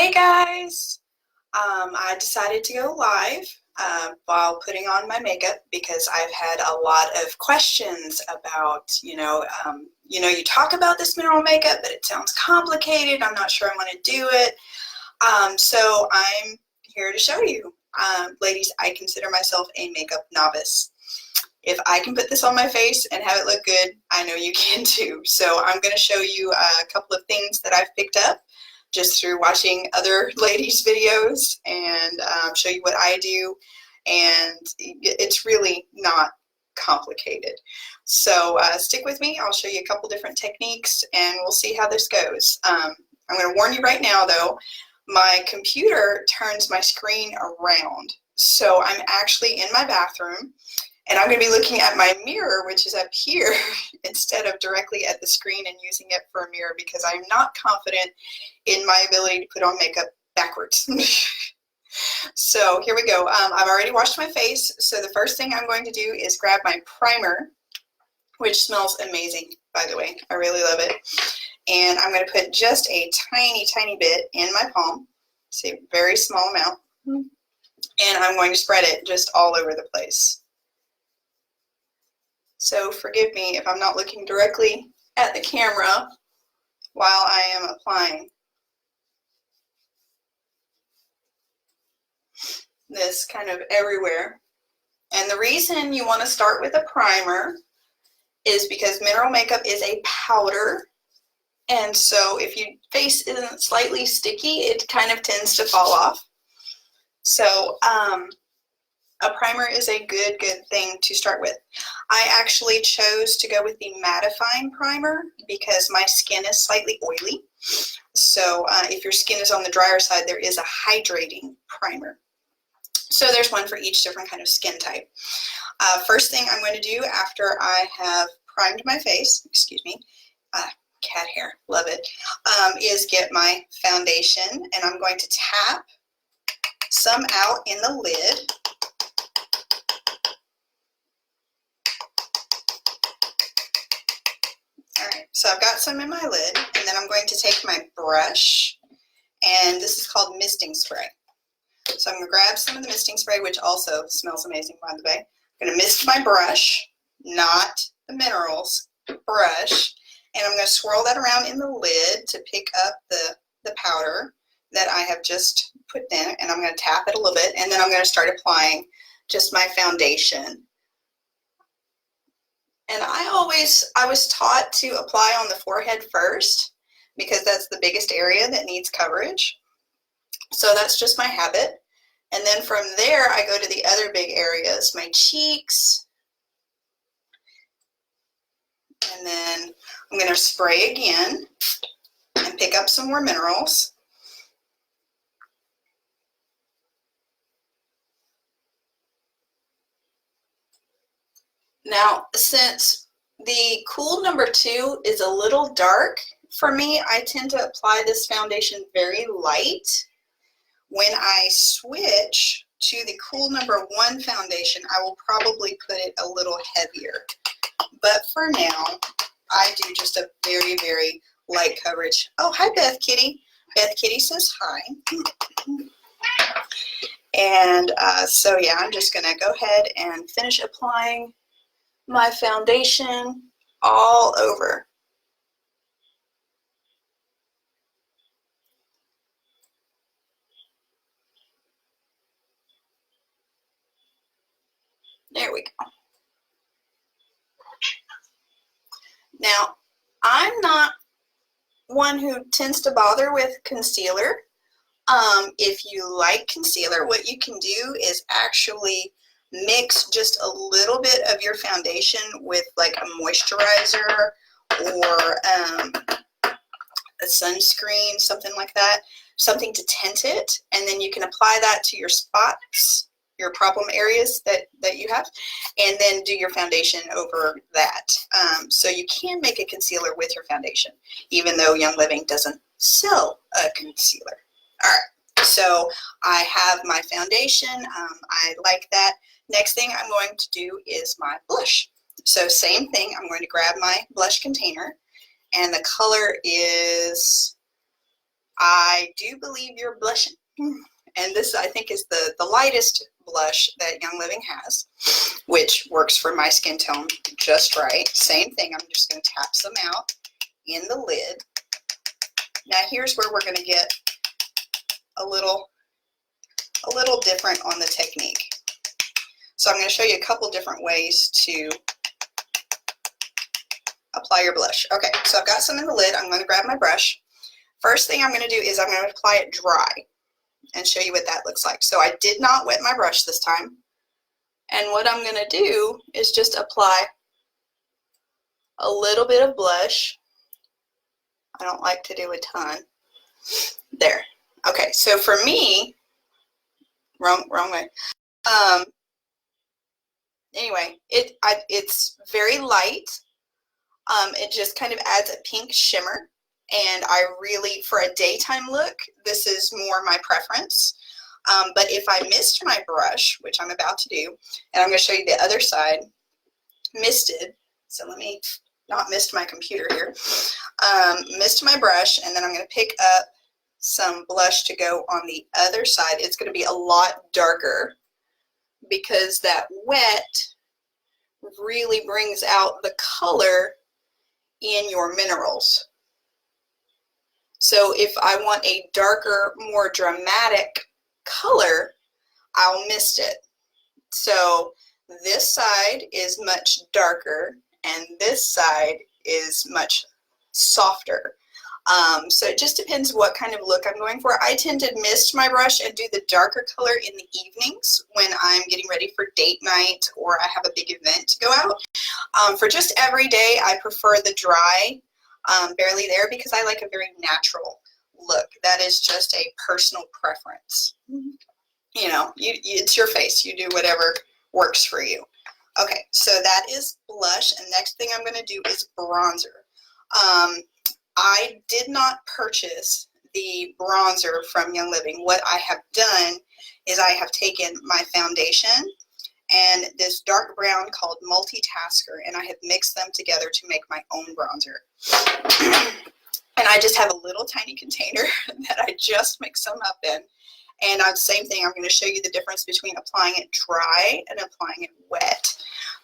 Hey guys! I decided to go live while putting on my makeup because I've had a lot of questions about, you talk about this mineral makeup, but it sounds complicated. I'm not sure I want to do it. So I'm here to show you. Ladies, I consider myself a makeup novice. If I can put this on my face and have it look good, I know you can too. So I'm going to show you a couple of things that I've picked up just through watching other ladies' videos and show you what I do. And it's really not complicated. So stick with me. I'll show you a couple different techniques and we'll see how this goes. I'm going to warn you right now though, my computer turns my screen around. So I'm actually in my bathroom and I'm going to be looking at my mirror, which is up here, instead of directly at the screen and using it for a mirror because I'm not confident in my ability to put on makeup backwards. So here we go. I've already washed my face. So the first thing I'm going to do is grab my primer, which smells amazing, by the way. I really love it. And I'm going to put just a tiny, tiny bit in my palm. See, a very small amount. And I'm going to spread it just all over the place. So forgive me if I'm not looking directly at the camera while I am applying this kind of everywhere. And the reason you want to start with a primer is because mineral makeup is a powder. And so if your face isn't slightly sticky, it kind of tends to fall off. So a primer is a good thing to start with. I actually chose to go with the mattifying primer because my skin is slightly oily. So if your skin is on the drier side, there is a hydrating primer. So there's one for each different kind of skin type. First thing I'm going to do after I have primed my face, excuse me, cat hair, love it, is get my foundation, and I'm going to tap some out in the lid. Alright, so I've got some in my lid, and then I'm going to take my brush, and this is called misting spray. So I'm going to grab some of the misting spray, which also smells amazing, by the way. I'm going to mist my brush, not the minerals, brush, and I'm going to swirl that around in the lid to pick up the powder that I have just put in, and I'm going to tap it a little bit, and then I'm going to start applying just my foundation. And I was taught to apply on the forehead first because that's the biggest area that needs coverage. So that's just my habit. And then from there, I go to the other big areas, my cheeks. And then I'm going to spray again and pick up some more minerals. Now, since the cool number 2 is a little dark for me, I tend to apply this foundation very light. When I switch to the cool number 1 foundation, I will probably put it a little heavier. But for now, I do just a very, very light coverage. Oh, hi, Beth Kitty. Beth Kitty says hi. And so, yeah, I'm just going to go ahead and finish applying my foundation all over. There we go. Now, I'm not one who tends to bother with concealer. If you like concealer, what you can do is actually mix just a little bit of your foundation with like a moisturizer or a sunscreen, something like that, something to tint it, and then you can apply that to your spots, your problem areas that you have, and then do your foundation over that. So you can make a concealer with your foundation, even though Young Living doesn't sell a concealer. All right, so I have my foundation. I like that. Next thing I'm going to do is my blush. So same thing, I'm going to grab my blush container, and the color is I do believe you're blushing. And this, I think, is the lightest blush that Young Living has, which works for my skin tone just right. Same thing, I'm just going to tap some out in the lid. Now here's where we're going to get a little different on the technique. So I'm going to show you a couple different ways to apply your blush. Okay, so I've got some in the lid. I'm going to grab my brush. First thing I'm going to do is I'm going to apply it dry and show you what that looks like. So I did not wet my brush this time. And what I'm going to do is just apply a little bit of blush. I don't like to do a ton. There. Okay, so for me, wrong way. Anyway, it's very light. It just kind of adds a pink shimmer. And I really, for a daytime look, this is more my preference. But if I mist my brush, which I'm about to do, and I'm going to show you the other side, misted. So let me not mist my computer here. Mist my brush, and then I'm going to pick up some blush to go on the other side. It's going to be a lot darker because that wet really brings out the color in your minerals. So if I want a darker, more dramatic color, I'll mist it. So this side is much darker and this side is much softer. So it just depends what kind of look I'm going for. I tend to mist my brush and do the darker color in the evenings when I'm getting ready for date night or I have a big event to go out. For just every day, I prefer the dry, barely there, because I like a very natural look. That is just a personal preference. You know, it's your face. You do whatever works for you. Okay, so that is blush, and next thing I'm going to do is bronzer. I did not purchase the bronzer from Young Living. What I have done is I have taken my foundation and this dark brown called Multitasker, and I have mixed them together to make my own bronzer. And I just have a little tiny container that I just mix some up in. And same thing, I'm going to show you the difference between applying it dry and applying it wet.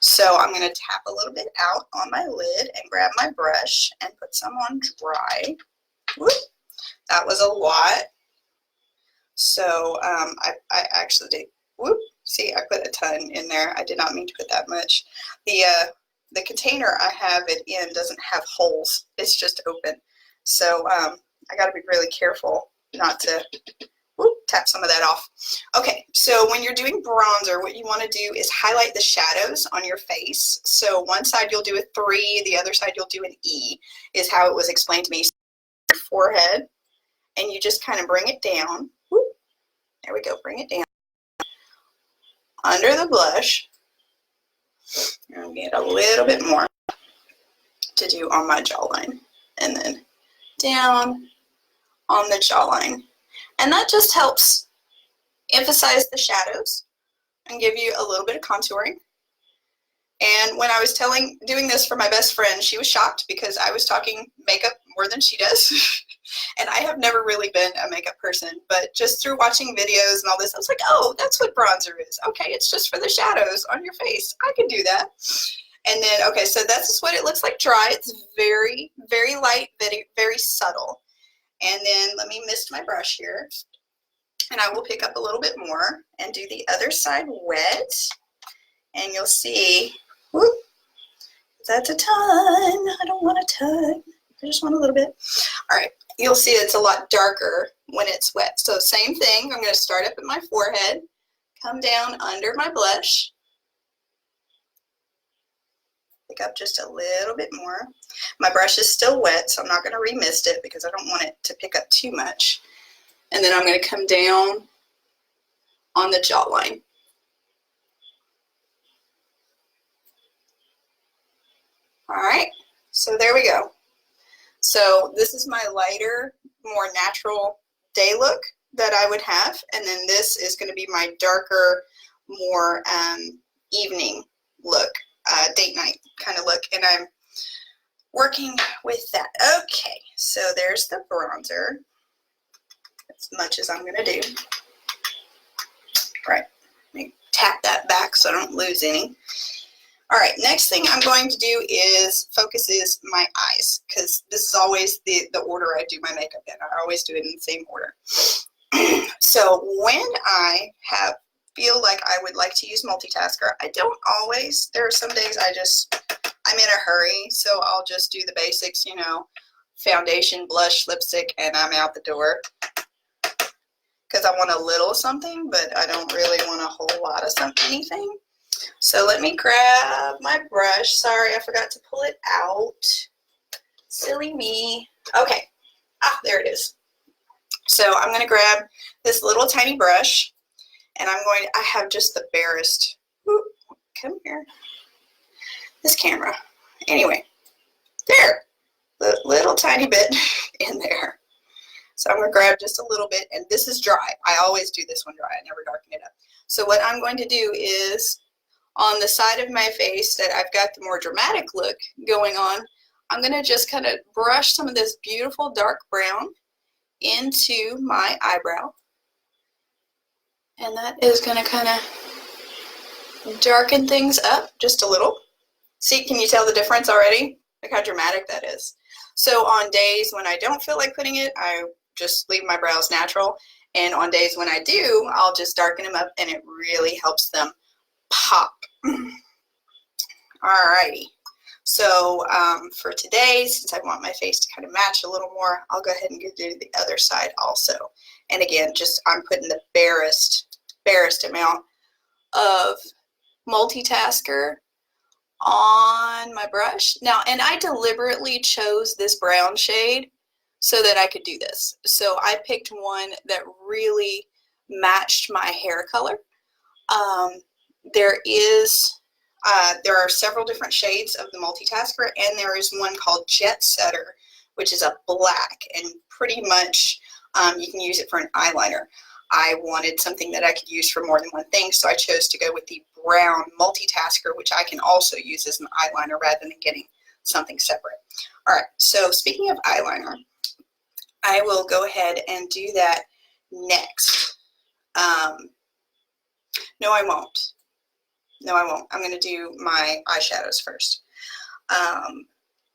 So I'm going to tap a little bit out on my lid and grab my brush and put some on dry. Whoop, that was a lot. So I actually did, whoop, see, I put a ton in there. I did not mean to put that much. The container I have it in doesn't have holes. It's just open. So I got to be really careful not to tap some of that off. Okay, so when you're doing bronzer, what you want to do is highlight the shadows on your face. So one side you'll do a 3, the other side you'll do an E, is how it was explained to me. So your forehead, and you just kind of bring it down. Whoop, there we go, bring it down. Under the blush, I'll get a little bit more to do on my jawline, and then down on the jawline. And that just helps emphasize the shadows and give you a little bit of contouring. And when I was doing this for my best friend, she was shocked because I was talking makeup more than she does. And I have never really been a makeup person, but just through watching videos and all this, I was like, oh, that's what bronzer is. Okay, it's just for the shadows on your face. I can do that. And then, okay, so that's just what it looks like dry. It's very, very light, very, very subtle. And then let me mist my brush here. And I will pick up a little bit more and do the other side wet. And you'll see, whoop, that's a ton. I don't want a ton. I just want a little bit. All right, you'll see it's a lot darker when it's wet. So same thing, I'm going to start up at my forehead, come down under my blush, pick up just a little bit more. My brush is still wet, so I'm not going to remist it because I don't want it to pick up too much. And then I'm going to come down on the jawline. All right, so there we go. So this is my lighter, more natural day look that I would have. And then this is going to be my darker, more evening look, date night kind of look. And I'm working with that. Okay, so there's the bronzer. as much as I'm going to do. All right, let me tap that back so I don't lose any. All right, next thing I'm going to do is focuses my eyes, because this is always the order I do my makeup in. I always do it in the same order. So when I feel like I would like to use multitasker, I don't always. There are some days I'm in a hurry, so I'll just do the basics, you know, foundation, blush, lipstick, and I'm out the door. Because I want a little something, but I don't really want a whole lot of anything. So let me grab my brush. Sorry, I forgot to pull it out. Silly me. Okay. There it is. So I'm going to grab this little tiny brush, and I have just the barest, come here, this camera. Anyway, there, the little tiny bit in there. So I'm going to grab just a little bit, and this is dry. I always do this one dry. I never darken it up. So what I'm going to do is, on the side of my face that I've got the more dramatic look going on, I'm going to just kind of brush some of this beautiful dark brown into my eyebrow. And that is going to kind of darken things up just a little. See, can you tell the difference already? Look how dramatic that is. So on days when I don't feel like putting it, I just leave my brows natural. And on days when I do, I'll just darken them up, and it really helps them pop. Alrighty. So for today, since I want my face to kind of match a little more, I'll go ahead and do the other side also. And again, I'm putting the barest amount of multitasker on my brush. Now, and I deliberately chose this brown shade so that I could do this. So I picked one that really matched my hair color. There are several different shades of the multitasker, and there is one called Jet Setter, which is a black, and pretty much you can use it for an eyeliner. I wanted something that I could use for more than one thing, so I chose to go with the brown multitasker, which I can also use as an eyeliner rather than getting something separate. All right, so speaking of eyeliner, I will go ahead and do that next. No, I won't. No, I won't. I'm going to do my eyeshadows first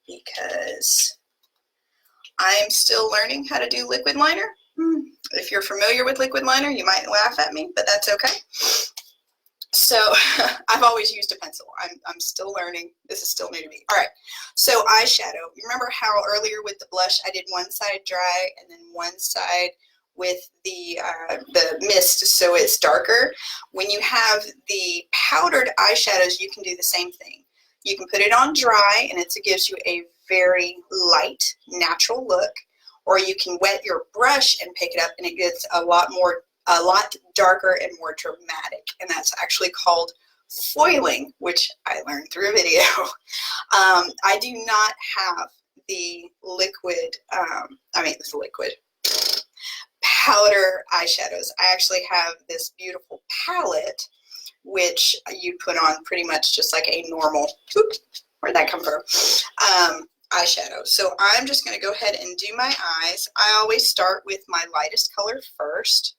because I'm still learning how to do liquid liner. If you're familiar with liquid liner, you might laugh at me, but that's okay. So I've always used a pencil. I'm still learning. This is still new to me. All right, so eyeshadow. Remember how earlier with the blush I did one side dry and then one side with the mist, so it's darker. When you have the powdered eyeshadows, you can do the same thing. You can put it on dry, and it gives you a very light, natural look, or you can wet your brush and pick it up, and it gets a lot darker and more dramatic, and that's actually called foiling, which I learned through a video. I do not have the liquid, powder eyeshadows. I actually have this beautiful palette, which you put on pretty much just like a normal, where'd that come from, eyeshadow. So I'm just going to go ahead and do my eyes. I always start with my lightest color first.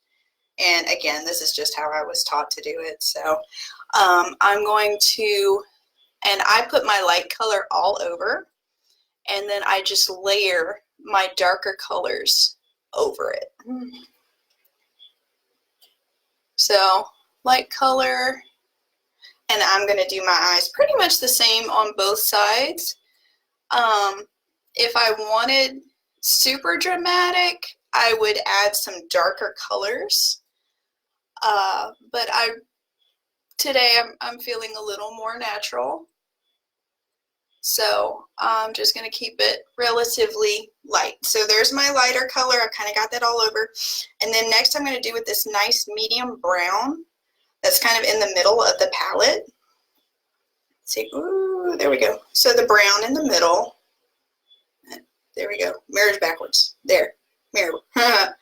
And again, this is just how I was taught to do it. So I'm going to, and I put my light color all over, and then I just layer my darker colors over it. So light color, and I'm going to do my eyes pretty much the same on both sides. If I wanted super dramatic, I would add some darker colors. But today I'm feeling a little more natural. So I'm just going to keep it relatively light. So there's my lighter color. I kind of got that all over. And then next I'm going to do with this nice medium brown that's kind of in the middle of the palette. Let's see, ooh, there we go. So the brown in the middle. There we go. Mirrors backwards. There. Mirror. All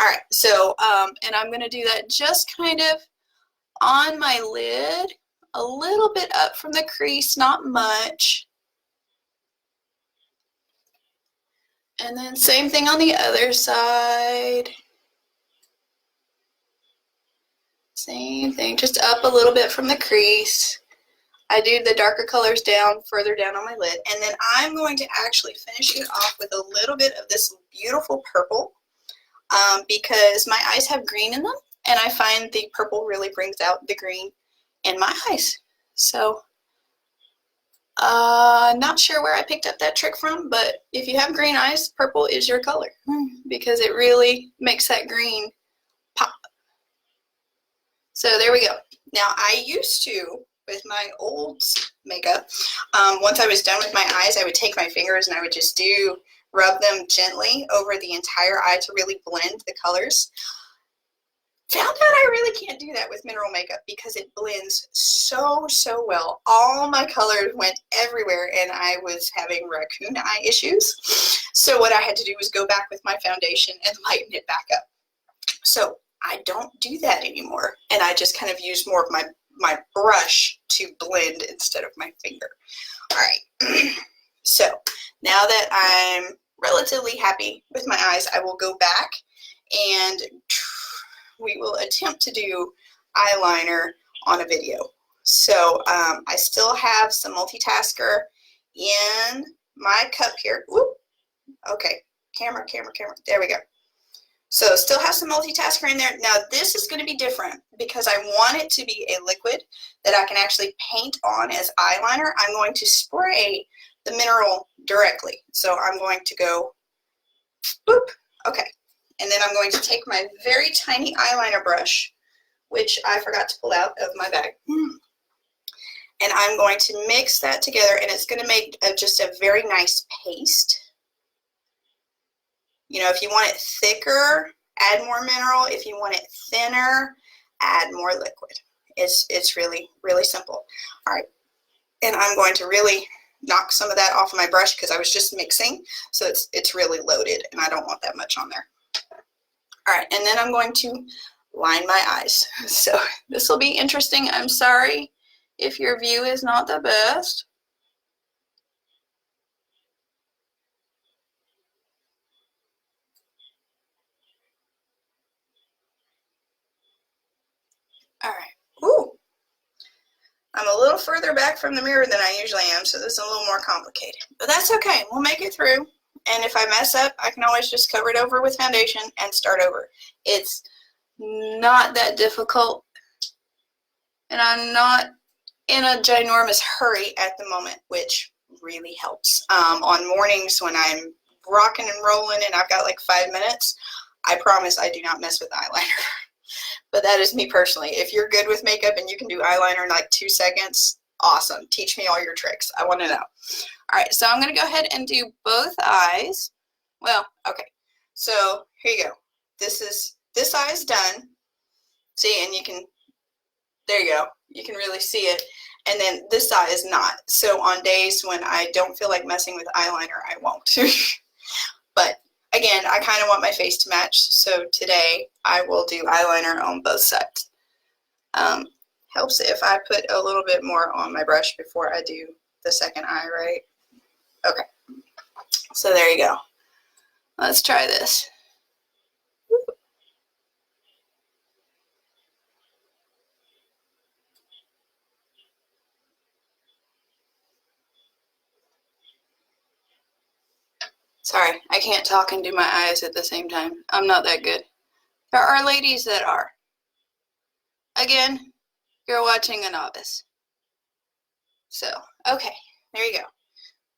right. So, and I'm going to do that just kind of on my lid, a little bit up from the crease, not much. And then same thing on the other side. Same thing, just up a little bit from the crease. I do the darker colors down, further down on my lid, and then I'm going to actually finish it off with a little bit of this beautiful purple because my eyes have green in them, and I find the purple really brings out the green in my eyes. So, not sure where I picked up that trick from, but if you have green eyes, purple is your color because it really makes that green pop. So there we go. Now I used to, with my old makeup, once I was done with my eyes, I would take my fingers and I would just rub them gently over the entire eye to really blend the colors. Found out I really can't do that with mineral makeup because it blends so well. All my colors went everywhere and I was having raccoon eye issues. So what I had to do was go back with my foundation and lighten it back up. So I don't do that anymore, and I just kind of use more of my brush to blend instead of my finger. All right, so now that I'm relatively happy with my eyes, I will go back and we will attempt to do eyeliner on a video. So I still have some multitasker in my cup here. Whoop. Okay, camera, there we go. So still have some multitasker in there. Now this is going to be different because I want it to be a liquid that I can actually paint on as eyeliner. I'm going to spray the mineral directly. So I'm going to go, boop, okay. And then I'm going to take my very tiny eyeliner brush, which I forgot to pull out of my bag. And I'm going to mix that together, and it's going to make just a very nice paste. You know, if you want it thicker, add more mineral. If you want it thinner, add more liquid. It's really, really simple. All right, and I'm going to really knock some of that off of my brush because I was just mixing, so it's really loaded, and I don't want that much on there. All right, and then I'm going to line my eyes. So this will be interesting. I'm sorry if your view is not the best. All right. Ooh. I'm a little further back from the mirror than I usually am, so this is a little more complicated. But that's okay. We'll make it through. And if I mess up, I can always just cover it over with foundation and start over. It's not that difficult. And I'm not in a ginormous hurry at the moment, which really helps. On mornings when I'm rocking and rolling and I've got like 5 minutes, I promise I do not mess with eyeliner. But that is me personally. If you're good with makeup and you can do eyeliner in like 2 seconds, awesome. Teach me all your tricks. I want to know. All right, so I'm going to go ahead and do both eyes. Well, okay. So here you go. This eye is done. See, and you can, there you go. You can really see it. And then this eye is not. So on days when I don't feel like messing with eyeliner, I won't. But again, I kind of want my face to match, so today I will do eyeliner on both sides. Helps if I put a little bit more on my brush before I do the second eye, right? Okay, so there you go. Let's try this. Sorry, I can't talk and do my eyes at the same time. I'm not that good. There are ladies that are. Again, you're watching a novice. So, okay, there you go.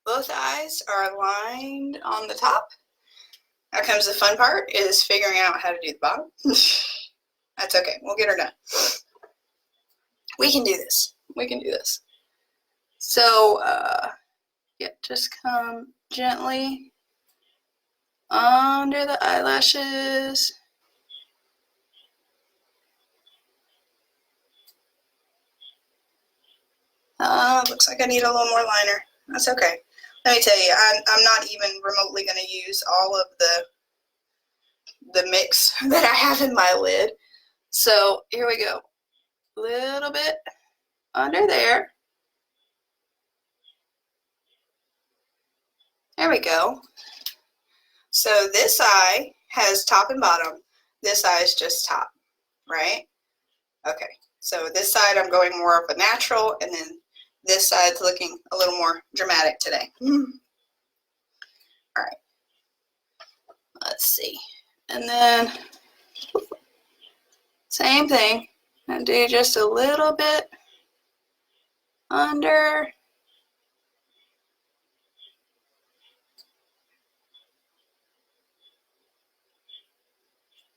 Both eyes are aligned on the top. Now comes the fun part, is figuring out how to do the bottom. That's okay, we'll get her done. We can do this. We can do this. So, yeah, just come gently under the eyelashes. Looks like I need a little more liner. That's okay. Let me tell you, I'm not even remotely going to use all of the mix that I have in my lid. So here we go. Little bit under there. There we go. So this eye has top and bottom. This eye is just top, right? Okay, so this side I'm going more of a natural, and then this side's looking a little more dramatic today. All right, let's see. And then same thing, and do just a little bit under.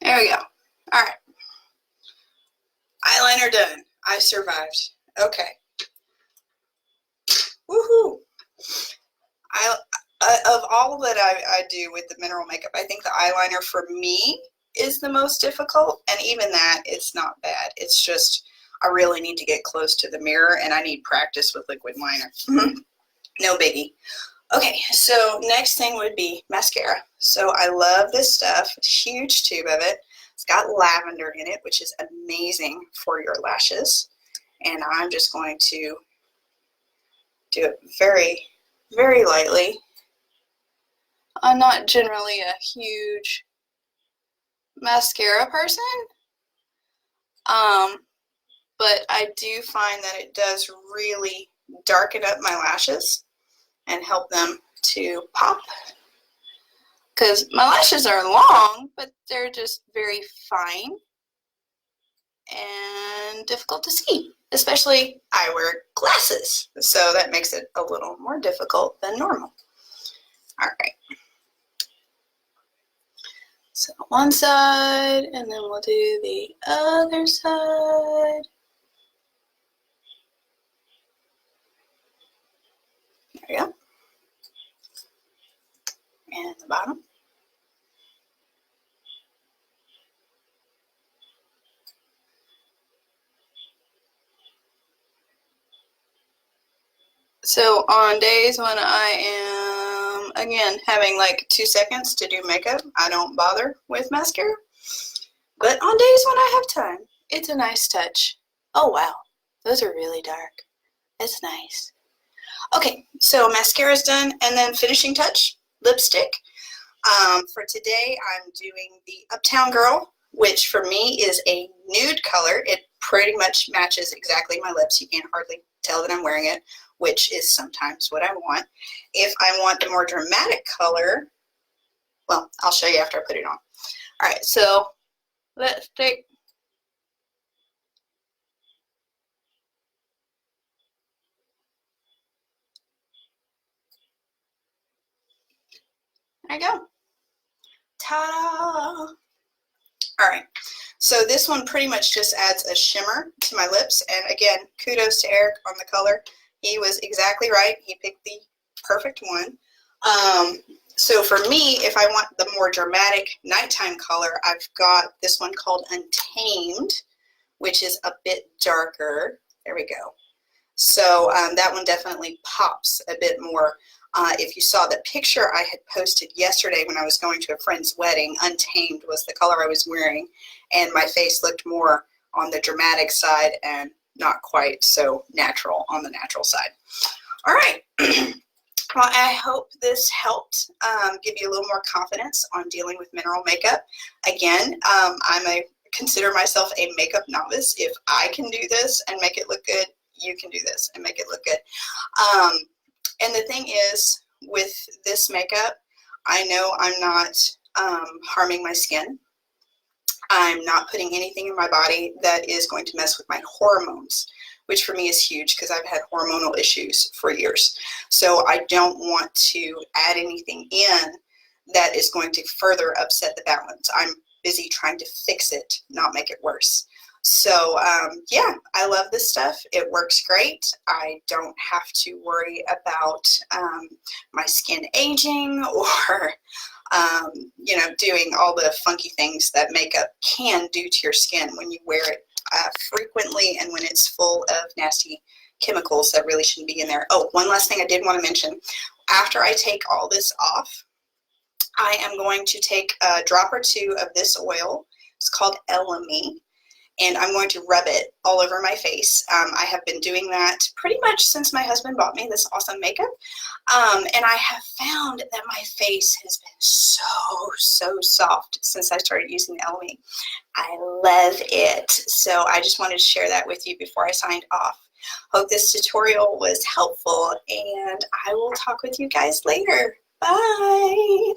There we go. All right. Eyeliner done. I survived. Okay. Woohoo! Of all that I do with the mineral makeup, I think the eyeliner for me is the most difficult, and even that, it's not bad. It's just I really need to get close to the mirror, and I need practice with liquid liner. No biggie. Okay, so next thing would be mascara. So I love this stuff, a huge tube of it. It's got lavender in it, which is amazing for your lashes. And I'm just going to do it very, very lightly. I'm not generally a huge mascara person, but I do find that it does really darken up my lashes and help them to pop. Because my lashes are long, but they're just very fine and difficult to see. Especially, I wear glasses, so that makes it a little more difficult than normal. All right. So one side, and then we'll do the other side. There we go. And the bottom. So on days when I am, again, having like 2 seconds to do makeup, I don't bother with mascara. But on days when I have time, it's a nice touch. Oh wow, those are really dark. That's nice. Okay, so mascara's done, and then finishing touch, lipstick. For today, I'm doing the Uptown Girl, which for me is a nude color. It pretty much matches exactly my lips. You can't hardly tell that I'm wearing it, which is sometimes what I want. If I want a more dramatic color, well, I'll show you after I put it on. All right, so lipstick. There you go. Ta-da! All right, so this one pretty much just adds a shimmer to my lips. And again, kudos to Eric on the color. He was exactly right. He picked the perfect one. So for me, if I want the more dramatic nighttime color, I've got this one called Untamed, which is a bit darker. There we go. So that one definitely pops a bit more. If you saw the picture I had posted yesterday when I was going to a friend's wedding, Untamed was the color I was wearing, and my face looked more on the dramatic side and not quite so natural on the natural side. All right. Well, I hope this helped give you a little more confidence on dealing with mineral makeup. Again, consider myself a makeup novice. If I can do this and make it look good, you can do this and make it look good. And the thing is, with this makeup, I know I'm not harming my skin. I'm not putting anything in my body that is going to mess with my hormones, which for me is huge because I've had hormonal issues for years. So I don't want to add anything in that is going to further upset the balance. I'm busy trying to fix it, not make it worse. So yeah, I love this stuff. It works great. I don't have to worry about my skin aging or you know, doing all the funky things that makeup can do to your skin when you wear it frequently and when it's full of nasty chemicals that really shouldn't be in there. Oh, one last thing I did want to mention. After I take all this off, I am going to take a drop or two of this oil. It's called Elemi. and I'm going to rub it all over my face. I have been doing that pretty much since my husband bought me this awesome makeup. And I have found that my face has been so soft since I started using Elmi. I love it. So I just wanted to share that with you before I signed off. Hope this tutorial was helpful, and I will talk with you guys later. Bye.